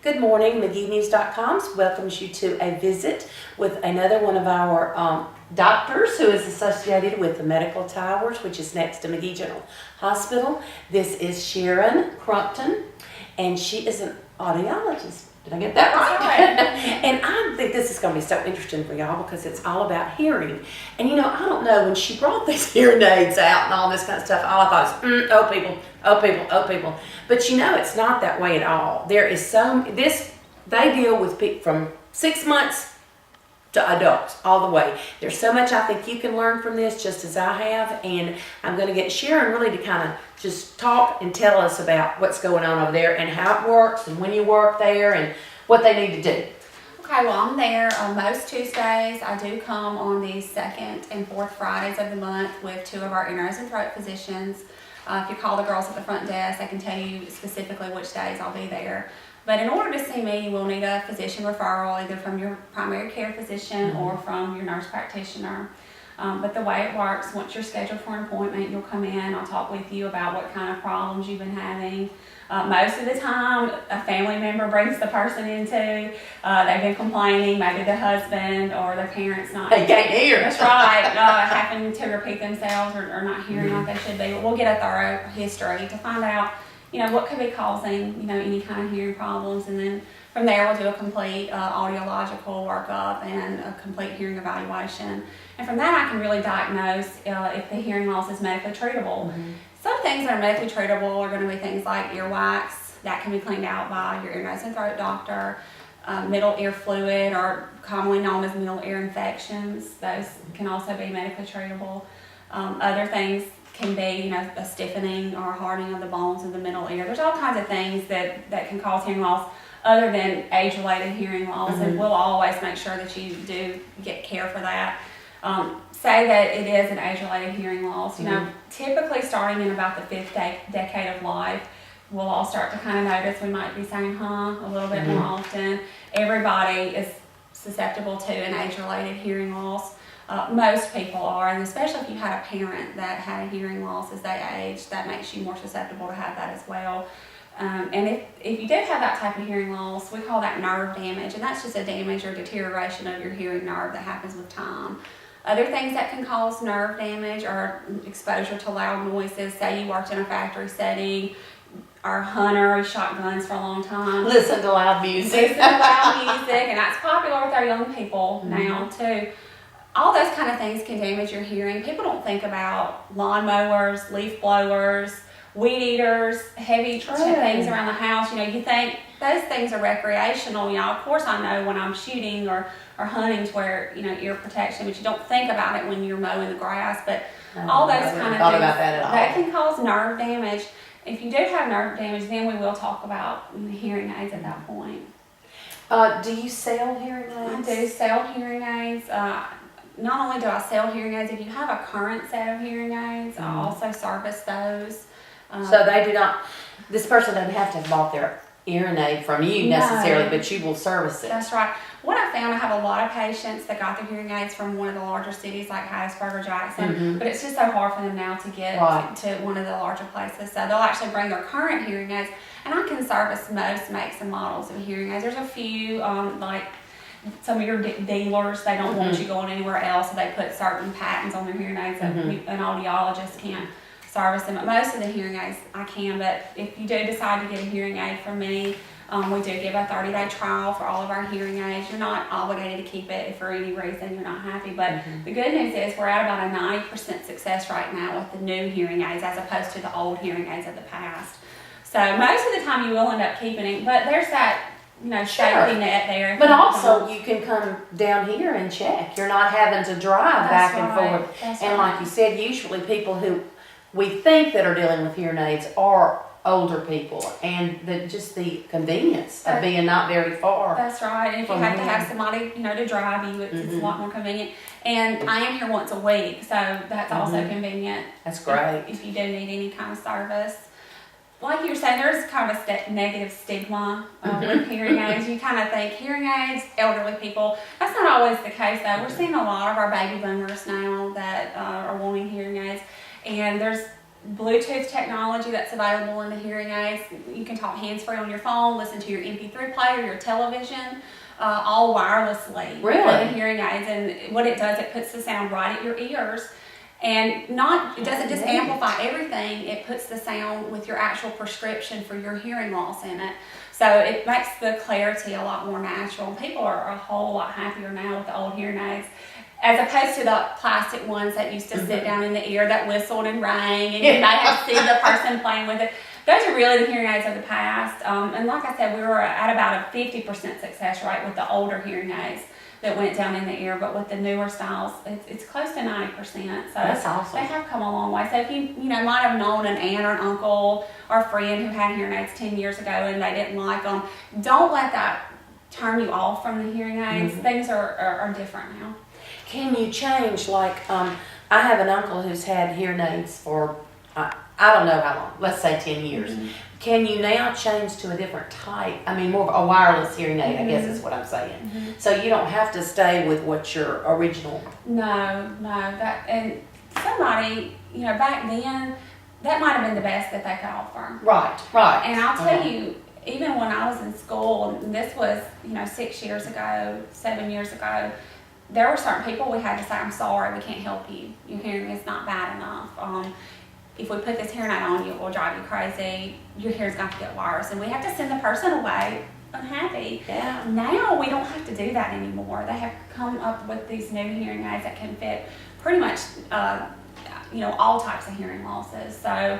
Good morning. MageeNews.com welcomes you to a visit with another one of our doctors who is associated with the Medical Towers, which is next to Magee General Hospital. This is Sharon Crumpton, and she is an audiologist. Did I get that right? And I think this is going to be so interesting for y'all because it's all about hearing. And you know, I don't know, when she brought these hearing aids out and all this kind of stuff, all I thought was, oh people, oh people, oh people. But you know, it's not that way at all. There is they deal with people from 6 months to adults all the way. There's so much I think you can learn from this, just as I have, and I'm going to get Sharon really to kind of just talk and tell us about what's going on over there and how it works and when you work there and what they need to do. Okay, well, I'm there on most Tuesdays. I do come on the second and fourth Fridays of the month with two of our ear, nose, and throat physicians. If you call the girls at the front desk, I can tell you specifically which days I'll be there. But in order to see me, you will need a physician referral, either from your primary care physician or from your nurse practitioner. But the way it works, once you're scheduled for an appointment, you'll come in, I'll talk with you about what kind of problems you've been having. Most of the time, a family member brings the person in too. They've been complaining, maybe the husband or their parents not. They can't hear. That's right. Having to repeat themselves or not hearing like they should be. But we'll get a thorough history to find out, you know, what could be causing, any kind of hearing problems, and then from there we'll do a complete audiological workup and a complete hearing evaluation. And from that I can really diagnose if the hearing loss is medically treatable. Some things that are medically treatable are going to be things like earwax. That can be cleaned out by your ear, nose, and throat doctor. Middle ear fluid, or commonly known as middle ear infections. Those can also be medically treatable. Other things can be, a stiffening or a hardening of the bones in the middle ear. There's all kinds of things that can cause hearing loss other than age-related hearing loss, and we'll always make sure that you do get care for that. Say that it is an age-related hearing loss. Typically starting in about the fifth decade of life, we'll all start to kind of notice we might be saying a little bit more often. Everybody is susceptible to an age-related hearing loss. Most people are, and especially if you had a parent that had a hearing loss as they age, that makes you more susceptible to have that as well. And if you do have that type of hearing loss, we call that nerve damage, and that's just a damage or deterioration of your hearing nerve that happens with time. Other things that can cause nerve damage are exposure to loud noises. Say you worked in a factory setting, or hunter, shot guns for a long time. Listen to loud music. And that's popular with our young people now too. All those kind of things can damage your hearing. People don't think about lawnmowers, leaf blowers, weed eaters, heavy things around the house. You think those things are recreational. Of course I know when I'm shooting or hunting to wear, ear protection, but you don't think about it when you're mowing the grass. But all those kind of things, that can cause nerve damage. If you do have nerve damage, then we will talk about hearing aids at that point. Do you sell hearing aids? I do sell hearing aids. Not only do I sell hearing aids, if you have a current set of hearing aids, I also service those. So they do not, this person doesn't have to have bought their hearing aid from you necessarily, but you will service it. That's right. What I found, I have a lot of patients that got their hearing aids from one of the larger cities like Hattiesburg or Jackson, but it's just so hard for them now to get to one of the larger places. So they'll actually bring their current hearing aids, and I can service most makes and models of hearing aids. There's a few, like some of your dealers, they don't want you going anywhere else, so they put certain patents on their hearing aids that an audiologist can't service them. But most of the hearing aids I can, but if you do decide to get a hearing aid from me, we do give a 30-day trial for all of our hearing aids. You're not obligated to keep it if for any reason you're not happy, but the good news is we're at about a 90% success right now with the new hearing aids as opposed to the old hearing aids of the past. So most of the time you will end up keeping it, but there's that safety net there. But also you can come down here and check. You're not having to drive back and forth. And like you said, usually people who we think that are dealing with hearing aids are older people, and just the convenience of being not very far. That's right. And if you have to have somebody, to drive you, it's a lot more convenient. And I am here once a week, so that's also convenient. That's great. If you do need any kind of service. Like you were saying, there's kind of a negative stigma with hearing aids. You kind of think hearing aids, elderly people. That's not always the case, though. We're seeing a lot of our baby boomers now that are wanting hearing aids. And there's Bluetooth technology that's available in the hearing aids. You can talk hands-free on your phone, listen to your MP3 player, your television, all wirelessly. Really? For the hearing aids. And what it does, it puts the sound right at your ears. And it doesn't just amplify everything, it puts the sound with your actual prescription for your hearing loss in it. So it makes the clarity a lot more natural. People are a whole lot happier now with the old hearing aids, as opposed to the plastic ones that used to sit down in the ear that whistled and rang, and you may have seen the person playing with it. Those are really the hearing aids of the past. And like I said, we were at about a 50% success rate with the older hearing aids that went down in the ear, but with the newer styles, it's close to 90%. So that's awesome. They have come a long way. So if you might have known an aunt or an uncle or a friend who had hearing aids 10 years ago and they didn't like them, don't let that turn you off from the hearing aids. Things are different now. Can you change, like, I have an uncle who's had hearing aids for, I don't know how long, let's say 10 years. Can you now change to a different type? I mean, more of a wireless hearing aid, I guess is what I'm saying. So you don't have to stay with what your original. No, and somebody, back then, that might have been the best that they could offer. Right. And I'll tell you, even when I was in school, and this was, 6 years ago, 7 years ago, there were certain people we had to say, I'm sorry, we can't help you. Your hearing is not bad enough. If we put this hearing aid on you, it will drive you crazy. Your hearing's going to get worse. And we have to send the person away unhappy. Yeah. Now we don't have to do that anymore. They have come up with these new hearing aids that can fit pretty much, all types of hearing losses. So,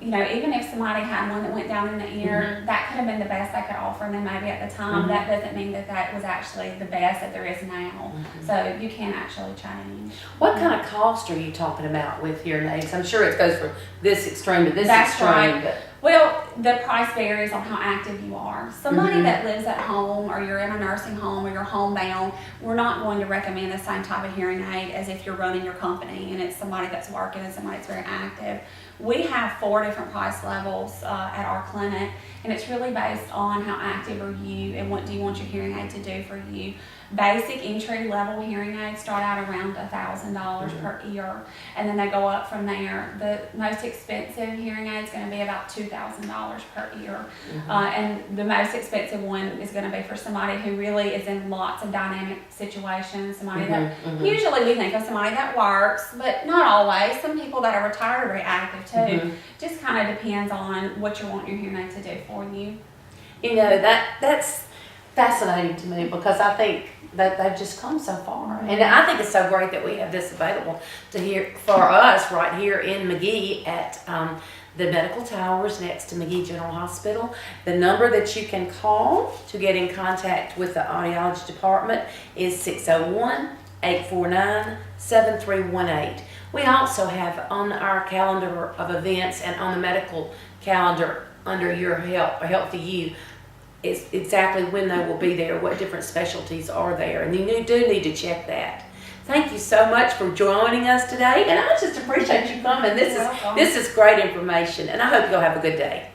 even if somebody had one that went down in the ear, that could have been the best they could offer, and then maybe at the time, that doesn't mean that was actually the best that there is now. So you can actually change. What kind of cost are you talking about with hearing aids? I'm sure it goes from this extreme to this That's extreme. right. But Well, the price varies on how active you are. Somebody that lives at home, or you're in a nursing home, or you're homebound, we're not going to recommend the same type of hearing aid as if you're running your company and it's somebody that's working and somebody that's very active. We have 4 different price levels at our clinic, and it's really based on how active are you and what do you want your hearing aid to do for you. Basic entry-level hearing aids start out around $1,000 per ear, and then they go up from there. The most expensive hearing aid is going to be about $2,000 per ear, and the most expensive one is going to be for somebody who really is in lots of dynamic situations, somebody that usually we think of somebody that works, but not always. Some people that are retired are very active too. Just kind of depends on what you want your hearing aid to do for you. That's fascinating to me, because I think that they've just come so far, and I think it's so great that we have this available for us right here in Magee at the Medical Towers next to Magee General Hospital. The number that you can call to get in contact with the Audiology department is 601-849-7318. We also have on our calendar of events and on the medical calendar under your Healthy You is exactly when they will be there, what different specialties are there, and you do need to check that. Thank you so much for joining us today, and I just appreciate you coming. This is great information, and I hope you'll have a good day.